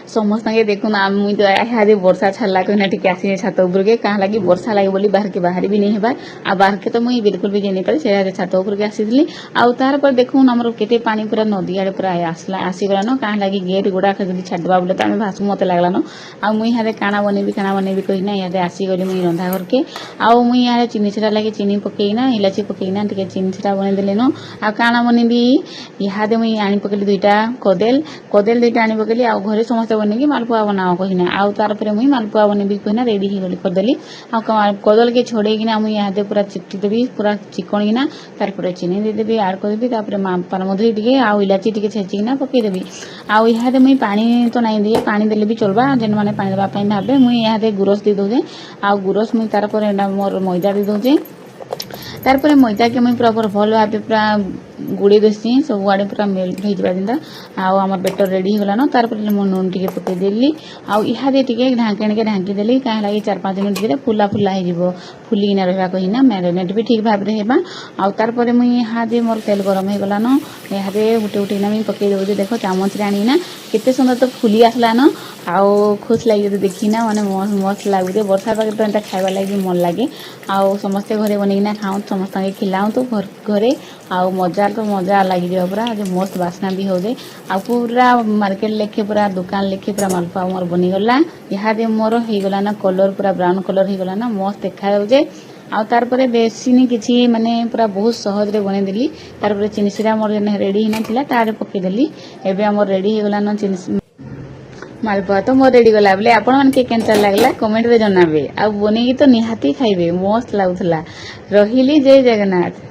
समस्त देखुन मुई तो इहादे वर्षा छाड़ा कहना टिके आसी छात उपर के कहाँ लगी वर्षा लगे बोली बाहर के बाहर भी नहीं हेबार आ बाहर के तो मुई बिल्कुल भी जानी पारे से छात उपर के आसी आउ तार पर देखुन आमर केते पानी पूरा नदी आड़े पूरा आसला आसीगलान कहाँ लगी गेट गुड़ा जब छाड़वा बोले तो आम भासू मत लगलान आ मुई इहादे काଣା बनेबी कहना इहादे आसीगली मुई रंधा घर के आउ मुई इहादे चीनी छड़ा लगे चीनी पकेना इलाची पकेना टिके चीनी छड़ा बने देलेन आ काଣା बनेबी इहादे मुई आनी पकेली दुईटा कदेल दुईटा आनी पकेली आ घरे समस्त बनेकी मालपुआ बनाओ कहना आउ तार पर मुई मालपुआ बनेबी कहना रेडी हो करदेली आ कदल के छोड़ेकिना मुई इहादे पूरा चिपटी देबी पूरा चिकन किना तार पर चीनी देदेबी आड करदेबी तापर पानमधुरी टिके आउ इलाची टिके छेचिकिना पकेदेबी आउ इहादे मुई पानी तो नहीं दिए पानी देले भी चलबा जेन माने पानी देबा पाई भाबे मुई इहादे गुरस दे दोजे आ गुरस मुई तार पर मोर मैदा दे दोजे तार पर मैदा के मुई पूरा भल भाबे पूरा गुड़ी देसी सब आड़े पूरा मेल्ट हो जिंदा आम बेटर रेडी होगलान तार पर मो नून टिके पकईदेली आउ इहादे टिके ढांकी देली कहीं लगे 4-5 मिनट भितर फुला फुला हो फुलिकिना रहा कहना मैरिनेट भी ठीक भाव में आउ तार पर मुई इहादे मोर तेल गरम हो गलान इहादे गुटे गुटेना मुई पकई देव देख चामच रे आनीना केते सुंदर तो फुली आसलान आउ खुश लगे देखिना माने मस्त लगुचे वर्षा पागे तो एंता खाइबा लगे मन लगे आउ समस्ते घरे बनईना खाऊँ समस्त खिलाऊँ तो घरे आउ मजा लगी पूरा जो मस्त बास्ना भी हो जाए आ पूरा मार्केट लेखे पूरा दुकान लेखे पूरा मालपुआ मोर बनीगला इहादे मोर होगला ना कलर पूरा ब्राउन कलर होगला ना मस्त देखा जाऊे आउ तार पर बेसी किसी माने पूरा बहुत सहज रे बनेदेली तार पर चीनी सिरा मोर रेडी होना थिला तारे पकईदेली एबे हमर रेडी होगला ना चीनी मालपुआ तो मोर रेडी गला बोले आपण मन के केनता लागला कमेंट रे जनाबे आ बनेगी तो निहाती खाइबे मस्त लागुथला रहिली जय जगन्नाथ।